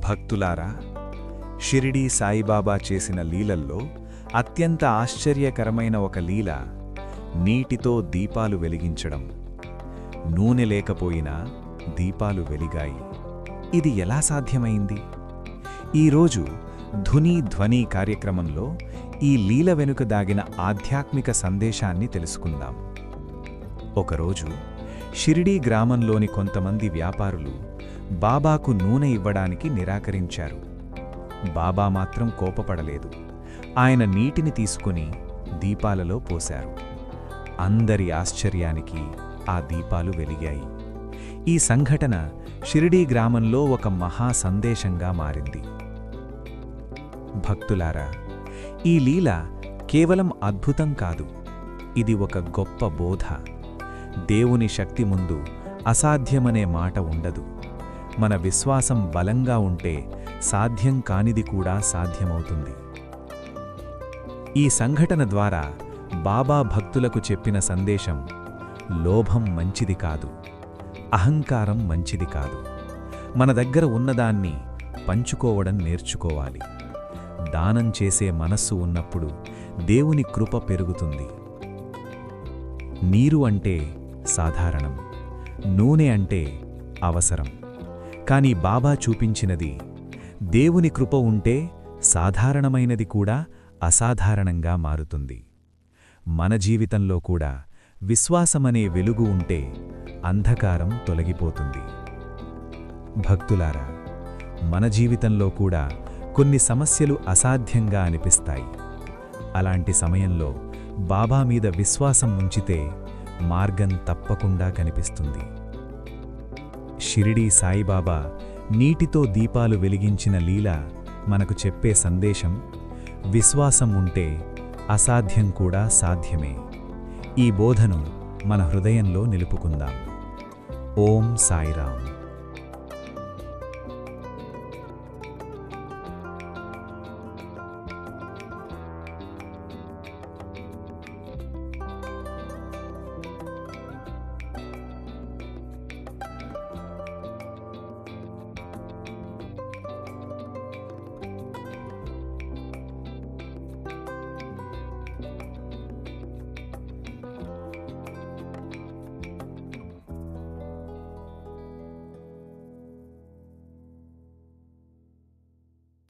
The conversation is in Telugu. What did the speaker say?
భక్తులారా, షిరిడీ సాయిబాబా చేసిన లీలల్లో అత్యంత ఆశ్చర్యకరమైన ఒక లీల నీటితో దీపాలు వెలిగించడం. నూనె లేకపోయినా దీపాలు వెలిగాయి. ఇది ఎలా సాధ్యమైంది? ఈరోజు ధుని ధ్వని కార్యక్రమంలో ఈ లీల వెనుక దాగిన ఆధ్యాత్మిక సందేశాన్ని తెలుసుకుందాం. ఒకరోజు షిరిడీ గ్రామంలోని కొంతమంది వ్యాపారులు బాబాకు నూనె ఇవ్వడానికి నిరాకరించారు. బాబా మాత్రం కోపపడలేదు. ఆయన నీటిని తీసుకుని దీపాలలో పోశారు. అందరి ఆశ్చర్యానికి ఆ దీపాలు వెలిగాయి. ఈ సంఘటన షిరిడీ గ్రామంలో ఒక మహా సందేశంగా మారింది. భక్తులారా, ఈ లీల కేవలం అద్భుతం కాదు, ఇది ఒక గొప్ప బోధ. దేవుని శక్తి ముందు అసాధ్యమనే మాట ఉండదు. మన విశ్వాసం బలంగా ఉంటే సాధ్యం కానిది కూడా సాధ్యమవుతుంది. ఈ సంఘటన ద్వారా బాబా భక్తులకు చెప్పిన సందేశం: లోభం మంచిది కాదు, అహంకారం మంచిది కాదు. మన దగ్గర ఉన్నదాన్ని పంచుకోవడం నేర్చుకోవాలి. దానం చేసే మనస్సు ఉన్నప్పుడు దేవుని కృప పెరుగుతుంది. నీరు అంటే సాధారణం, నూనె అంటే అవసరం. కానీ బాబా చూపించినది, దేవుని కృప ఉంటే సాధారణమైనది కూడా అసాధారణంగా మారుతుంది. మన జీవితంలో కూడా విశ్వాసమనే వెలుగు ఉంటే అంధకారం తొలగిపోతుంది. భక్తులారా, మన జీవితంలో కూడా కొన్ని సమస్యలు అసాధ్యంగా అనిపిస్తాయి. అలాంటి సమయంలో బాబా మీద విశ్వాసం ఉంచితే మార్గం తప్పకుండా కనిపిస్తుంది. షిరిడీ సాయిబాబా నీటితో దీపాలు వెలిగించిన లీల మనకు చెప్పే సందేశం: విశ్వాసం ఉంటే అసాధ్యం కూడా సాధ్యమే. ఈ బోధను మన హృదయంలో నిలుపుకుందాం. ఓం సాయిరాం.